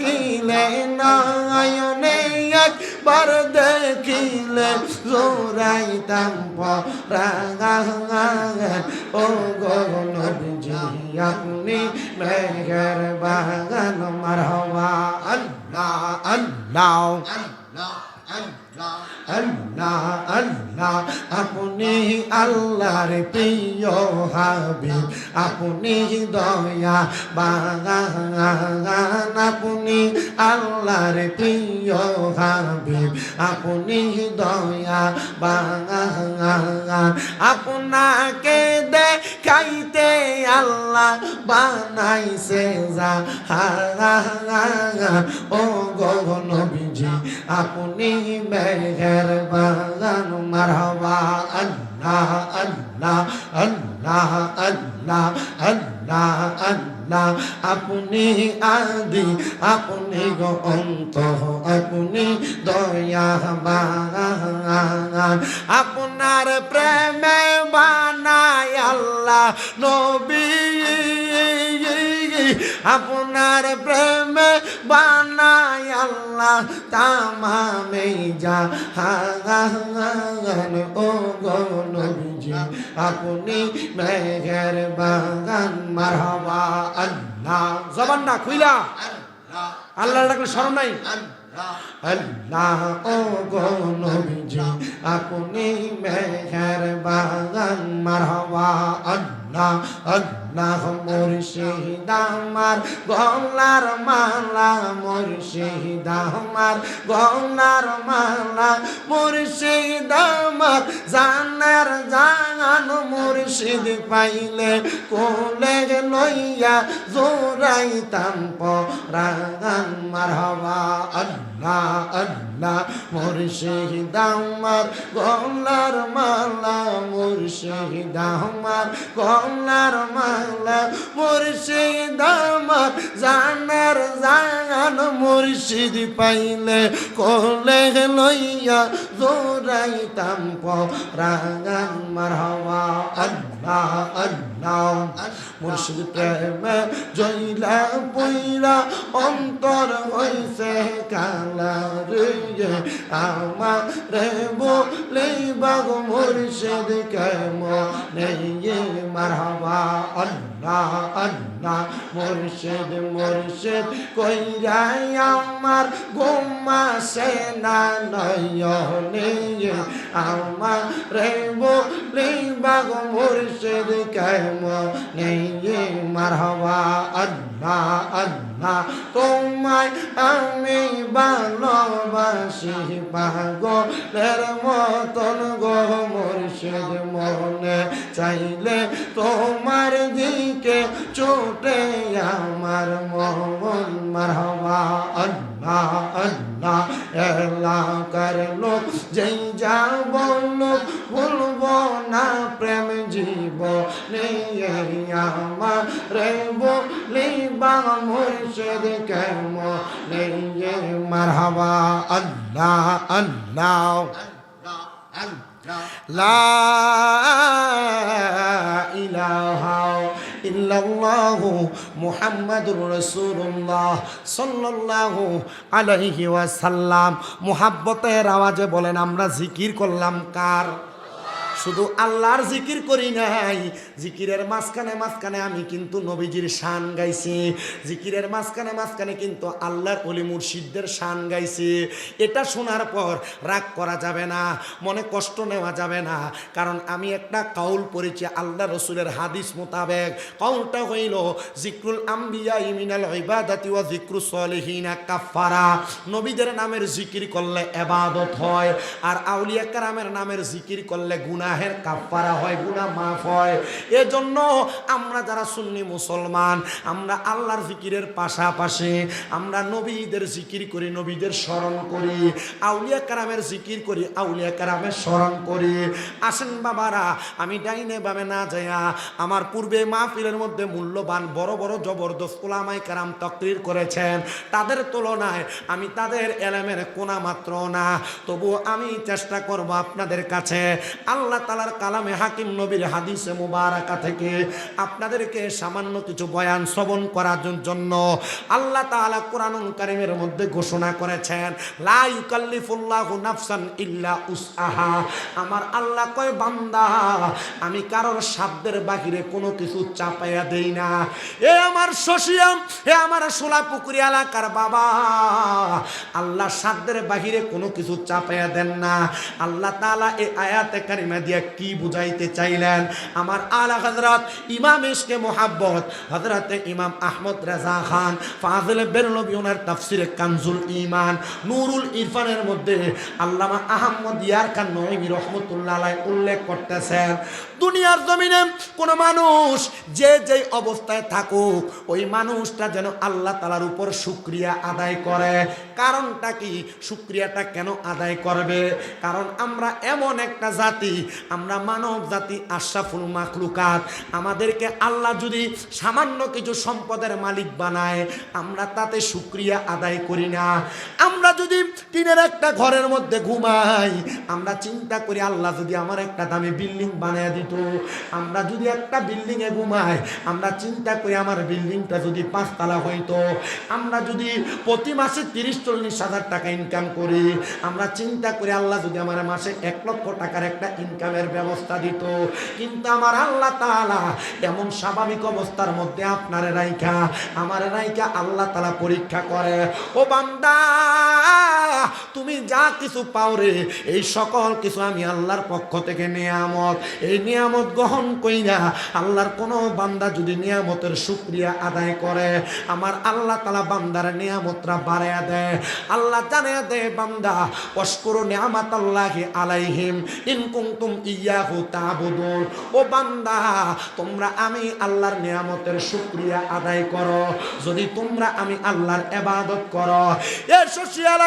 দেখিলে নয়নে একবার দেখিলে জোড়াইতাম পরাগান ও গো নবীজি আপনি মেঘের বাগান মারহাবা আল্লাহ আল্লাহ আল্লাহ আল্লাহ আপনি আল্লাহর প্রিয় হাবিব আপনি দয়া বাগান আপনি আল্লাহর প্রিয় হাবিব আপনি দয়া বাগান আপনাকে দেখাইতে আল্লাহ বানাইছে জাহান ও গো নবীজি আপনি মেঘের বাগান মারহাবা আল্লাহ আল্লাহ আল্লাহ আল্লাহ আল্লাহ আল্লাহ আপনি আদি আপনি গো অন্ত আপনি দয়া বাগান আপনার প্রেমে বানায় আল্লাহ নবী আপনার প্রেমে বানায় আল্লাহ তামামে জাহান ও গো নবীজি আপনি মেঘের বাগান মারহাবা আল্লাহ জবান না খুইলা আল্লাহ ডাকলে শরম নাই আল্লাহ ও গো নবীজি আপনি মেঘের বাগান মারহাবা আল্লাহ আল্লাহ মুর্শিদ আমার গলার মালা মুর্শিদ আমার গলার মালা মুর্শিদ আমার জানার জান মুর্শিদ পাইলে কোলে লইয়া জোড়াইতাম পরাগান মারহাবা আল্লাহ আল্লাহ মুর্শিদ আমার গলার মালা মুর্শিদ আমার গলার মালা মুর্শিদ আমার জানার জান মুর্শিদ পাইলে কোলে লইয়া জোড়াইতাম পরাগান মারহাবা আল্লাহ আল্লাহ মুর্শিদ প্রেমে জইলা পইরা অন্তর হইছে কালা রে আমার রে বলে বাগ মুর্শিদ কেমনে মারহাবা আল্লাহ আল্লাহ মুর্শিদ মুর্শিদ কইরা আমার ঘুমাসে না নয়নে আমার রে বলে বাগ মুর্শিদ কেমনে মারহাবা আল্লাহ আল্লাহ তোমায় আমি ভালোবাসি পাগলের মতন গো মুর্শিদ মনে চাইলে তোমার দিকে ছুটে আমার মন মারহাবা আল্লাহ আল্লাহ এলাকার লোক যেই যা বললো ভুলবো না প্রেম জীবনে আমার রে বলি বা মুর্শিদ কেমনে মারহাবা আল্লাহ আল্লাহ লা ইলাহা ইল্লাল্লাহু মুহাম্মাদুর রাসূলুল্লাহ সাল্লাল্লাহু আলাইহি ওয়াসাল্লাম মুহাব্বতের আওয়াজে বলেন আমরা জিকির করলাম কার শুধু আল্লাহর জিকির করি নাই জিকিরের মাঝখানে মাঝখানে আমি কিন্তু নবীজির শান গাইছি জিকিরের মাঝখানে মাঝখানে কিন্তু আল্লাহর ওলি মুর্শিদদের শান গাইছি এটা শোনার পর রাগ করা যাবে না মনে কষ্ট নেওয়া যাবে না কারণ আমি একটা কাউল পড়েছি আল্লাহ রসুলের হাদিস মোতাবেক কাউলটা হইল জিক্রুল আম্বিয়া মিনাল ইবাদাতি ওয়া জিক্রুস সলিহিনা কাফারা নবীদের নামের জিকির করলে ইবাদত হয় আর আউলিয়া কেরামের নামের জিকির করলে গুনাহের কাফারা হয় গুনাহ মাফ হয় এজন্য আমরা যারা সুন্নি মুসলমান আমরা আল্লাহর জিকিরের পাশাপাশি আমরা নবীদের জিকির করি নবীদের স্মরণ করি আউলিয়া কেরামের জিকির করি আউলিয়া কেরামের স্মরণ করি আসেন বাবারা আমি ডাইনে বামে না যাইয়া আমার পূর্বে মাহফিলের মধ্যে মূল্যবান বড় বড় জবরদস্ত উলামায়ে কেরাম তাকরীর করেছেন তাদের তুলনায় আমি তাদের ইলমের কোনা মাত্র না তবু আমি চেষ্টা করব আপনাদের কাছে আল্লাহ তাআলার কালামে হাকিম নবীর হাদিসে মুবারাকা থেকে আপনাদেরকে সামান্য কিছু বয়ান শ্রবণ করার জন্য আল্লাহ তাআলা কোরআনুল কারীমের মধ্যে ঘোষণা করেছেন, লা ইউকাল্লিফুল্লাহু নাফসান ইল্লা উসআহা। আমার আল্লাহ কয়, বান্দা আমি কারোর সাধ্যের বাহিরে কোনো কিছু চাপাইয়া দেই না। এ আমার শশিয়াম, এ আমার সোলাপুকুরি এলাকার বাবা, আল্লাহ সাধ্যের বাহিরে কোনো কিছু চাপাইয়া দেন না। আল্লাহ তাআলা এই আয়াতে কারিমা দিয়ে কি বুঝাইতে চাইলেন? আমার আলা হযরত ইমাম ইশকে মোহাব্বত হযরতে ইমাম আহমদ রেজা খান ফাজিলে বেরলভী ওনার তাফসিরে কানজুল ঈমান নূরুল ইরফানের মধ্যে আল্লামা আহমদ ইয়ার খান নঈমী রাহমাতুল্লাহ আলাইহি উল্লেখ করতেছেন, দুনিয়ার জমিনে কোন মানুষ যে যেই অবস্থায় থাকুক ওই মানুষটা যেন আল্লাহ তাআলার উপর শুকরিয়া আদায় করে। কারণটা কি? শুকরিয়াটা কেন আদায় করবে? কারণ আমরা এমন একটা জাতি, আমরা মানব জাতি, আশরাফুল মাখলুকাত। আমাদেরকে আল্লাহ যদি সামান্য কিছু সম্পদের মালিক বানায়, আমরা তাতে শুকরিয়া আদায় করি না। আমরা যদি টিনের একটা ঘরের মধ্যে ঘুমাই, আমরা চিন্তা করি আল্লাহ যদি আমার একটা দামি বিল্ডিং বানিয়ে দিত। আমরা যদি একটা বিল্ডিং এ ঘুমাই, আমরা চিন্তা করি আমার বিল্ডিংটা যদি 5 তলা হইতো। আমরা যদি প্রতি মাসে 30-40 হাজার টাকা ইনকাম করি, আমরা চিন্তা করি আল্লাহ যদি আমার মাসে 1 লক্ষ টাকার একটা ইনকামের ব্যবস্থা দিত। কিন্তু আমার আল্লাহ তাআলা এমন স্বাভাবিক অবস্থার মধ্যে আপনার রাইখা, আমার রাইখা আল্লাহ তাআলা পরীক্ষা করে। ও বান্দা, তুমি যা কিছু পাও রে, এই সকল কিছু আমি আল্লাহর পক্ষ থেকে নিয়ামত। এই নিয়ামত গ্রহণ কইরা আল্লাহর কোনো বান্দা যদি নিয়ামতের শুকরিয়া আদায় করে, আমার আল্লাহ তাআলা বান্দার নিয়ামতরা বাড়ায়া দেয়। আল্লাহ জানিয়ে দেয়, বান্দা ওয়াশকুরু নিআমাতাল্লাহি আলাইহিম ইন কুনতুম ইয়াহু তা'বুদুন। ও বান্দা, তোমরা আমি আল্লাহর নিয়ামতের শুকরিয়া আদায় করো যদি তোমরা আমি আল্লাহর ইবাদত করো। এ সোশিয়াল